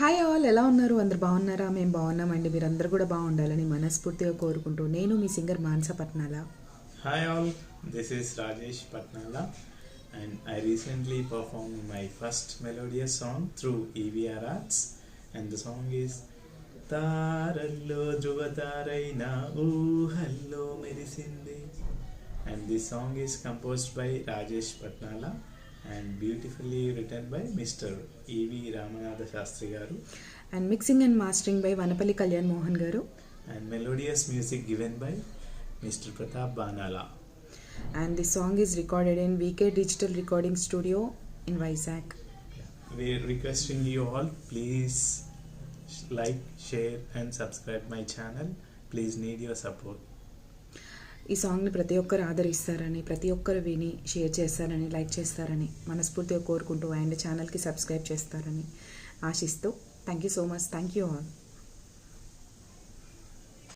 Hi all, ఎలా ఉన్నారు? అందరు బాగున్నారా? మేము బాగున్నామండి. మీరందరూ కూడా బాగుండాలని మనస్ఫూర్తిగా కోరుకుంటూ నేను మీ singer Manasa Patnala. Hi all, this is Rajesh Patnala and I recently performed my first melodious song through EVR Arts and the song is Tarallo Dhruvataraina Oohallo Merisindi and this song is composed by Rajesh Patnala and beautifully written by Mr. E.V. Ramanatha Shastri Garu and mixing and mastering by Vanapalli Kalyan Mohan garu. and melodious music given by Mr. Pratap Banala. And the song is recorded in VK digital recording studio in Vizag. We're requesting you all, please like, share, and subscribe my channel. Please need your support. ఈ సాంగ్ని ప్రతి ఒక్కరు ఆదరిస్తారని, ప్రతి ఒక్కరు విని share చేస్తారని, like చేస్తారని మనస్ఫూర్తిగా కోరుకుంటూ అండ్ ఛానల్కి సబ్స్క్రైబ్ చేస్తారని ఆశిస్తూ thank you so much. Thank you all.